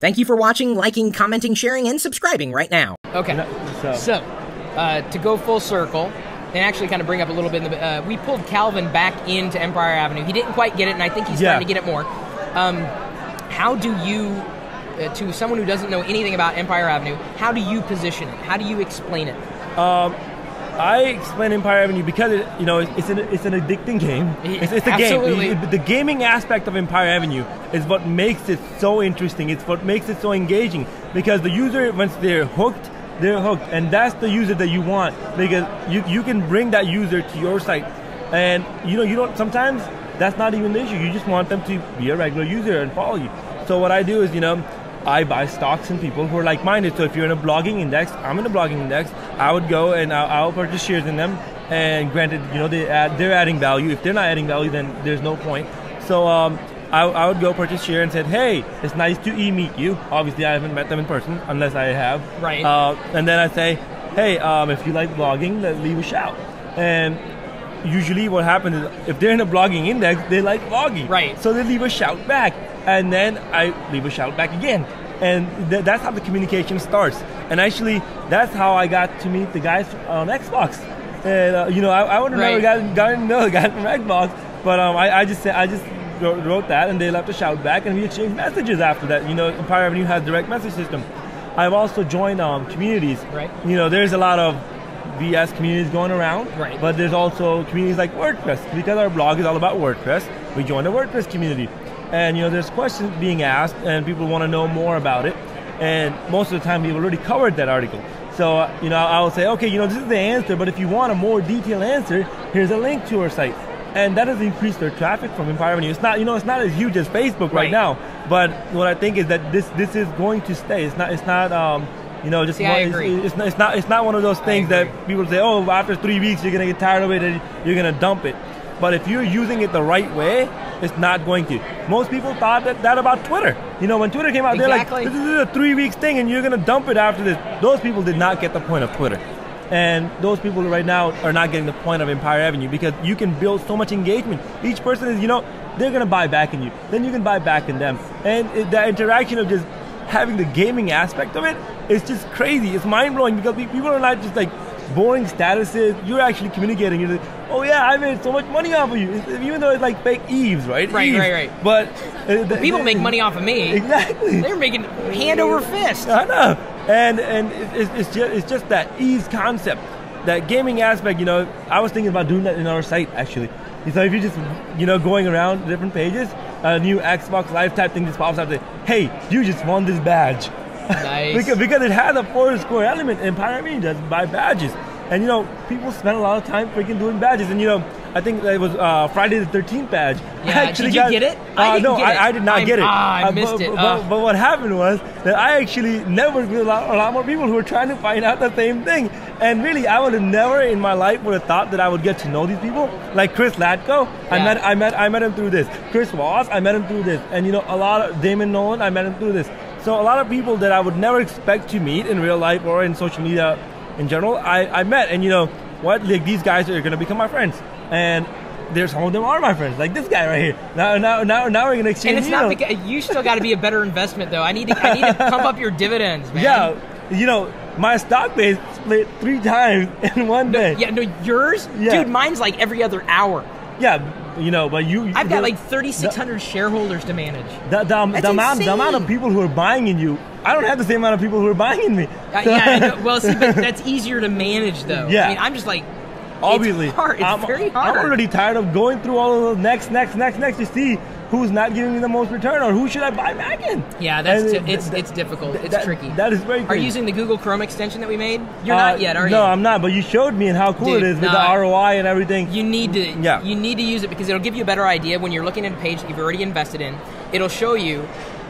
Thank you for watching, liking, commenting, sharing, and subscribing right now. Okay, so to go full circle, and actually kind of bring up a little bit, we pulled Calvin back into Empire Avenue. He didn't quite get it, and I think he's trying to get it more. How do you, to someone who doesn't know anything about Empire Avenue, how do you position it? How do you explain it? I explain Empire Avenue because it's an addicting game. It's a Absolutely. game. The gaming aspect of Empire Avenue is what makes it so interesting. It's what makes it so engaging, because the user, once they're hooked, and that's the user that you want, because you can bring that user to your site, and you don't, sometimes that's not even the issue. You just want them to be a regular user and follow you. So what I do is, I buy stocks in people who are like-minded. So if you're in a blogging index, I'm in a blogging index, I would go and I'll purchase shares in them. And granted, they're adding value. If they're not adding value, then there's no point. So I would go purchase share and said, hey, it's nice to meet you. Obviously, I haven't met them in person unless I have. Right. And then I say, hey, if you like blogging, leave a shout. And usually what happens is, if they're in a blogging index, they like blogging. Right. So they leave a shout back. And then I leave a shout back again. And that's how the communication starts. And actually, that's how I got to meet the guys on Xbox. And I would have never gotten to know the guys from Xbox, but I just wrote that, and they left a shout back, and we exchanged messages after that. Empire Avenue has direct message system. I've also joined communities. Right. There's a lot of VS communities going around, right, but there's also communities like WordPress. Because our blog is all about WordPress, we joined a WordPress community. And there's questions being asked, and people want to know more about it. And most of the time, we've already covered that article. So I will say, okay, this is the answer, but if you want a more detailed answer, here's a link to our site. And that has increased their traffic from Empire Avenue. It's not, it's not as huge as Facebook right now. But what I think is that this is going to stay. It's not just See, I agree. It's not one of those things that people say, oh, after 3 weeks you're gonna get tired of it and you're gonna dump it. But if you're using it the right way, it's not going to. Most people thought that about Twitter. When Twitter came out, they're like, this is a 3 weeks thing and you're gonna dump it after this. Those people did not get the point of Twitter. And those people right now are not getting the point of Empire Avenue, because you can build so much engagement. Each person is, they're gonna buy back in you. Then you can buy back in them. And the interaction of just having the gaming aspect of it is just crazy. It's mind-blowing, because people are not just like boring statuses. You're actually communicating. You're like, oh yeah, I made so much money off of you. Even though it's like fake Eves, right? Right. But people make money off of me. Exactly. They're making hand over fist. I know. And it's just that ease concept, that gaming aspect. I was thinking about doing that in our site actually. So if you're just going around different pages, a new Xbox Live type thing just pops up. Say, hey, you just won this badge. Nice. because it has a Foursquare element, and Empire Avenue does buy badges. And people spend a lot of time freaking doing badges. And I think it was Friday the 13th badge. Yeah, did you get it? I did not get it. I missed it. But what happened was that I actually networked with a lot more people who were trying to find out the same thing. And really, I would have never in my life would have thought that I would get to know these people. Like Chris Latko, yeah. I met him through this. Chris Voss, I met him through this. And a lot of Damon Nolan, I met him through this. So a lot of people that I would never expect to meet in real life or in social media in general, I met. And what? Like, these guys are gonna become my friends. And some of them are my friends, like this guy right here. Now we're gonna exchange. And it's not because you still got to be a better investment, though. I need to pump up your dividends, man. Yeah, my stock base split 3 times in one day. Yours, dude. Mine's like every other hour. Yeah, but I've got like 3,600 shareholders to manage. The amount of people who are buying in you, I don't have the same amount of people who are buying in me. I know. Well, see, but that's easier to manage, though. Yeah. I mean, I'm just like, obviously, it's hard. It's very hard. I'm already tired of going through all of the next to see who's not giving me the most return or who should I buy back in. Yeah, it's difficult. It's tricky. That is very crazy. Are you using the Google Chrome extension that we made? You're not yet, are you? No, I'm not, but you showed me and how cool it is with the ROI and everything. You need to use it, because it'll give you a better idea when you're looking at a page that you've already invested in. It'll show you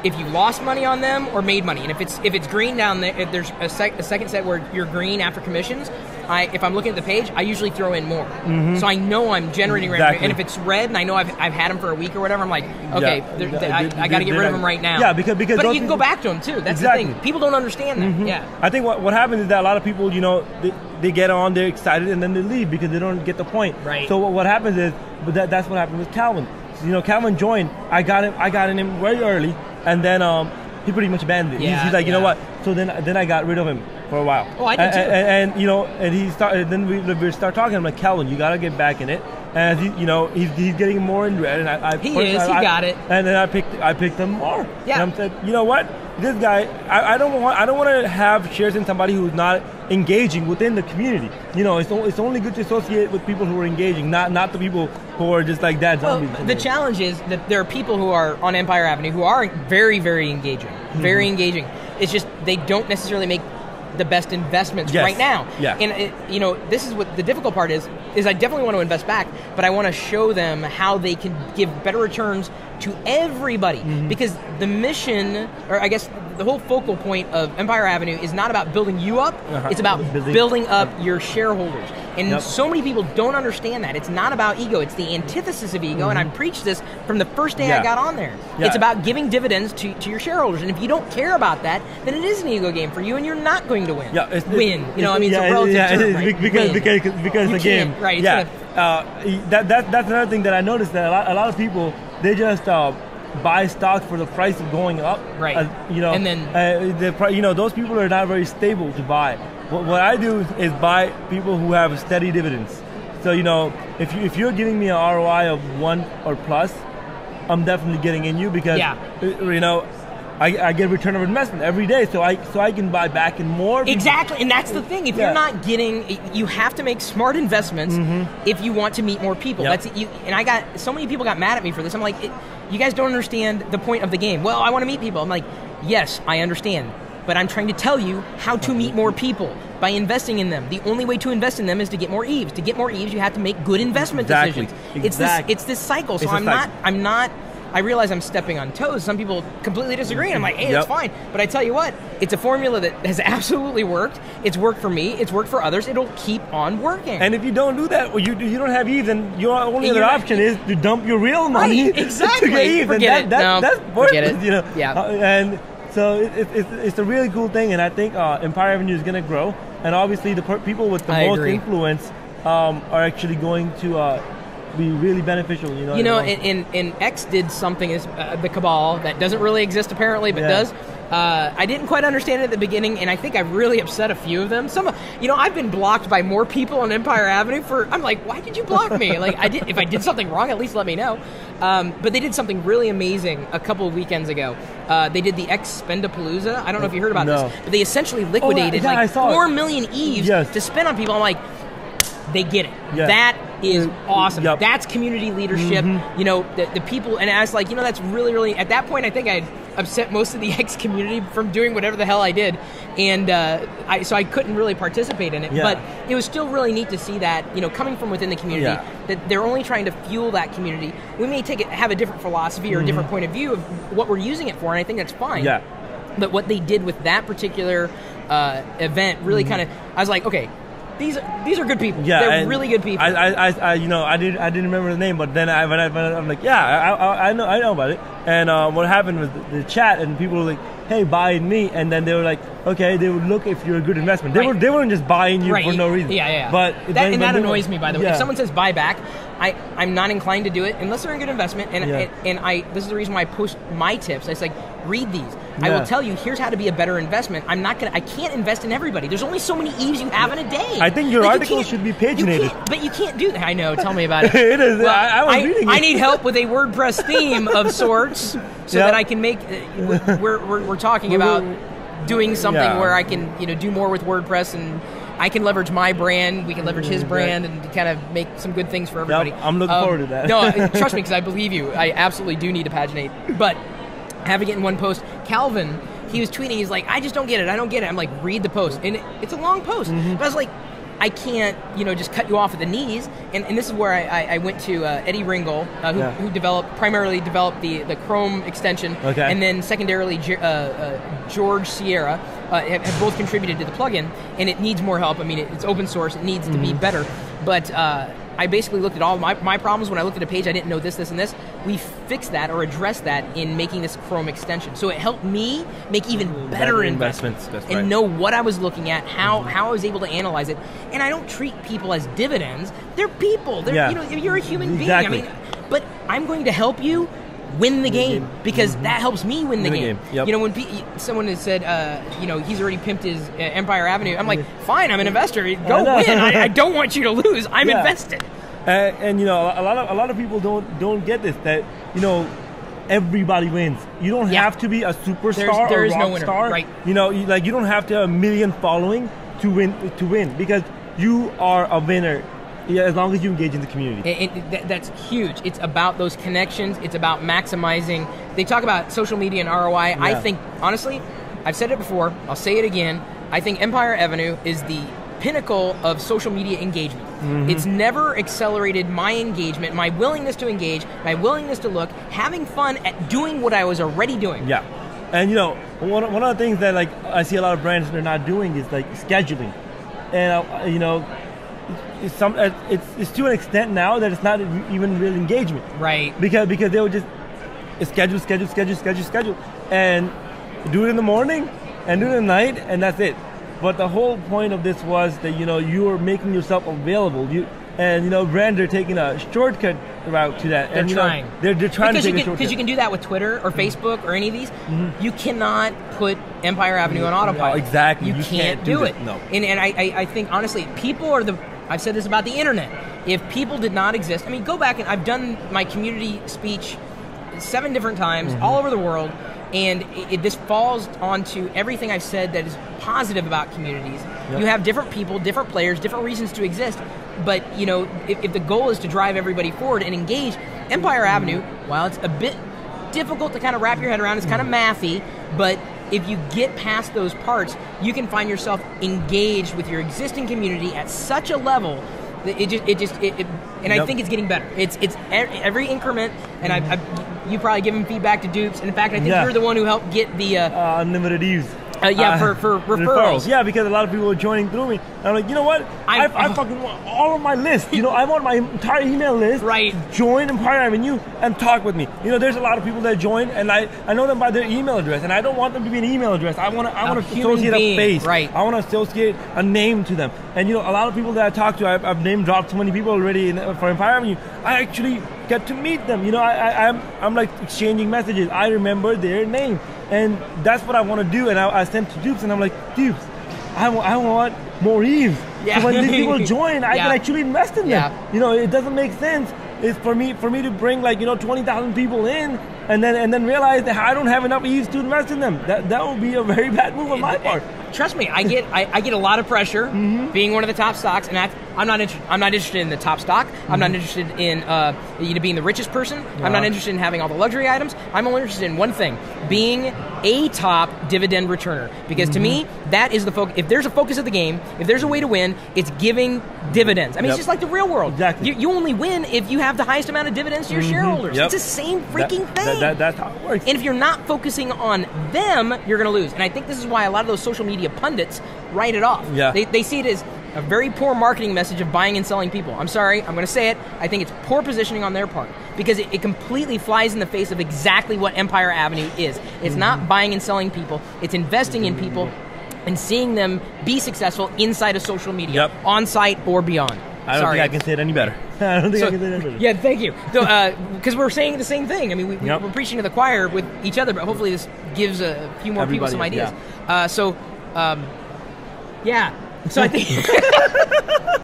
if you lost money on them or made money. And if it's green down there, if there's a second set where you're green after commissions, if I'm looking at the page, I usually throw in more. Mm-hmm. So I know I'm generating revenue. And if it's red and I know I've had them for a week or whatever, I'm like, okay, I got to get rid of them right now. Yeah, because but you can go back to them too. That's the thing. People don't understand that. Mm-hmm. Yeah. I think what happens is that a lot of people, they get on, they're excited, and then they leave because they don't get the point. Right. So what happens is, that's what happened with Calvin. Calvin joined. I got in him very early, and then he pretty much abandoned it. Yeah, He's like, you know yeah. what? So then I got rid of him for a while. Oh, I did too. And you know, and he started. Then we start talking. I'm like, Calvin, you got to get back in it. And he's getting more in red. And He got it. And then I picked him more. Yeah. And I said, you know what? This guy, I don't want to have shares in somebody who's not engaging within the community. You know, it's only good to associate with people who are engaging, not the people who are just like that zombies. Well, the challenge is that there are people who are on Empire Avenue who are very, very engaging. Very engaging. It's just they don't necessarily make the best investments right now. Yeah. And this is what the difficult part is I definitely want to invest back, but I want to show them how they can give better returns to everybody. Because the mission, or I guess the whole focal point of Empire Avenue is not about building you up, it's about building up your shareholders. And so many people don't understand that. It's not about ego, it's the antithesis of ego, and I preached this from the first day I got on there. Yeah. It's about giving dividends to your shareholders, and if you don't care about that, then it is an ego game for you, and you're not going to win. It's a relative term, right? Because you the game. Right. That's another thing that I noticed, that a lot of people, they just buy stock for the price of going up. Right. And then those people are not very stable to buy. What I do is buy people who have steady dividends. So if you're giving me an ROI of 1 or plus, I'm definitely getting in you because I get return of investment every day, so I can buy back in more. Exactly, and that's the thing. If you're not getting, you have to make smart investments if you want to meet more people. Yep. And I got so many people got mad at me for this. I'm like, you guys don't understand the point of the game. Well, I want to meet people. I'm like, yes, I understand, but I'm trying to tell you how to meet more people by investing in them. The only way to invest in them is to get more EVEs. To get more EVEs, you have to make good investment decisions. It's this cycle. So I'm not. I realize I'm stepping on toes. Some people completely disagree, and I'm like, hey, that's fine. But I tell you what, it's a formula that has absolutely worked. It's worked for me. It's worked for others. It'll keep on working. And if you don't do that, or you don't have EVEs, then your only other option is to dump your real money exactly. to get EVEs. Forget it. That's forget it. Yeah. And so it's a really cool thing, and I think Empire Avenue is going to grow. And obviously, the people with the most influence are actually going to be really beneficial. And X did something, the Cabal, that doesn't really exist apparently, but does. I didn't quite understand it at the beginning, and I think I've really upset a few of them. I've been blocked by more people on Empire Avenue I'm like, why did you block me? If I did something wrong, at least let me know. But they did something really amazing a couple of weekends ago. They did the X Spendapalooza. I don't know if you heard about this, but they essentially liquidated 4 million EVs to spend on people. I'm like, they get it. Yeah. That is awesome. Yep. That's community leadership. The people, and I was like, that's really, really, at that point, I think I'd upset most of the X community from doing whatever the hell I did. And so I couldn't really participate in it. Yeah. But it was still really neat to see that, coming from within the community, that they're only trying to fuel that community. We may have a different philosophy or a different point of view of what we're using it for, and I think that's fine. Yeah. But what they did with that particular event really kind of, I was like, okay, these are good people. Yeah, they're really good people. I didn't remember the name, but then I'm like, I know about it. And what happened was the chat, and people were like, hey, buy in me, and then they were like, okay, they would look if you're a good investment. They weren't just buying you for no reason. Yeah. But that annoys me, by the way. Yeah. If someone says buy back, I'm not inclined to do it unless they're a good investment. And this is the reason why I post my tips. I say, read these. I will tell you, here's how to be a better investment. I can't invest in everybody. There's only so many EVs you have in a day. I think your article should be paginated. But you can't do that. I know. Tell me about it. It is. Well, I was reading it. I need help with a WordPress theme of sorts so that I can make. We're talking about doing something where I can do more with WordPress, and I can leverage my brand, we can leverage his brand, and kind of make some good things for everybody. I'm looking forward to that. No, trust me, because I believe you. I absolutely do need to paginate. But having it in one post, Calvin, he was tweeting, he's like, I just don't get it. I'm like, read the post. And it's a long post. But I was like, I can't, just cut you off at the knees. And this is where I went to Eddie Ringel, who primarily developed the Chrome extension, and then secondarily George Sierra have both contributed to the plugin, and it needs more help. I mean, it's open source. It needs to be better. But I basically looked at all my problems. When I looked at a page, I didn't know this, and this. We fixed that or addressed that in making this Chrome extension. So it helped me make even better investments and know what I was looking at, how I was able to analyze it. And I don't treat people as dividends. They're people. You're a human being. I mean, but I'm going to help you win the game, because that helps me win the Win the game. game. Yep. You know, when someone has said, he's already pimped his Empire Avenue, I'm like, fine, I'm an investor. Go win. I don't want you to lose. I'm invested. And a lot of people don't get this, that everybody wins. You don't have to be a superstar there or is rock no winner, star. right. You don't have to have a million following to win, because you are a winner. Yeah, as long as you engage in the community. That's huge. It's about those connections. It's about maximizing. They talk about social media and ROI. Yeah. I think, honestly, I've said it before, I'll say it again, I think Empire Avenue is the pinnacle of social media engagement. It's never accelerated my engagement, my willingness to engage, my willingness to look, having fun at doing what I was already doing. Yeah. And one of the things that I see a lot of brands they're not doing is scheduling. And it's to an extent now that it's not even real engagement. Right. Because they'll just schedule, and do it in the morning and do it at night, and that's it. But the whole point of this was that you are making yourself available. Brands are taking a shortcut route to that. They're trying. They're trying to take a shortcut. Because you can do that with Twitter or Facebook or any of these. You cannot put Empire Avenue on autopilot. No, exactly. You can't do it. No. And I think, honestly, people are I've said this about the internet. If people did not exist, go back, and I've done my community speech 7 different times all over the world, and this falls onto everything I've said that is positive about communities. Yep. You have different people, different players, different reasons to exist, but if the goal is to drive everybody forward and engage, Empire Avenue, while it's a bit difficult to kind of wrap your head around, it's kind of mathy, but if you get past those parts, you can find yourself engaged with your existing community at such a level that I think it's getting better. It's every increment, and you probably given feedback to Dupes, and in fact, I think you're the one who helped get the unlimited use. For referrals. Yeah, because a lot of people are joining through me. And I'm like, you know what? I fucking want all of my list. I want my entire email list. Right. Join Empire Avenue and talk with me. There's a lot of people that join, and I know them by their email address, and I don't want them to be an email address. I want to associate a face. Right. I want to associate a name to them. And a lot of people that I talk to, I've name dropped so many people already for Empire Avenue. I actually get to meet them. I'm like exchanging messages. I remember their name. And that's what I want to do. And I sent to Dupes, and I'm like, Dupes, I want more Eves. Yeah. So when these people join, I can actually invest in them. Yeah. It doesn't make sense. It's for me to bring 20,000 people in, and then realize that I don't have enough Eves to invest in them. That would be a very bad move on my part. Trust me, I get a lot of pressure being one of the top stocks, and I'm not interested in the top stock. I'm not interested in being the richest person. Yeah. I'm not interested in having all the luxury items. I'm only interested in one thing: being a top dividend returner. Because to me, that is the focus. If there's a focus of the game, if there's a way to win, it's giving dividends. It's just like the real world. Exactly. You only win if you have the highest amount of dividends to your shareholders. Yep. It's the same freaking thing. That's how it works. And if you're not focusing on them, you're going to lose. And I think this is why a lot of those social media pundits write it off. Yeah. They see it as a very poor marketing message of buying and selling people. I'm sorry, I'm going to say it. I think it's poor positioning on their part, because it completely flies in the face of exactly what Empire Avenue is. It's not buying and selling people. It's investing in people and seeing them be successful inside of social media, on site or beyond. I don't think I can say it any better. I don't think I can say it any better. Yeah, thank you. Because we're saying the same thing. We're preaching to the choir with each other, but hopefully this gives a few more people some ideas. So I think...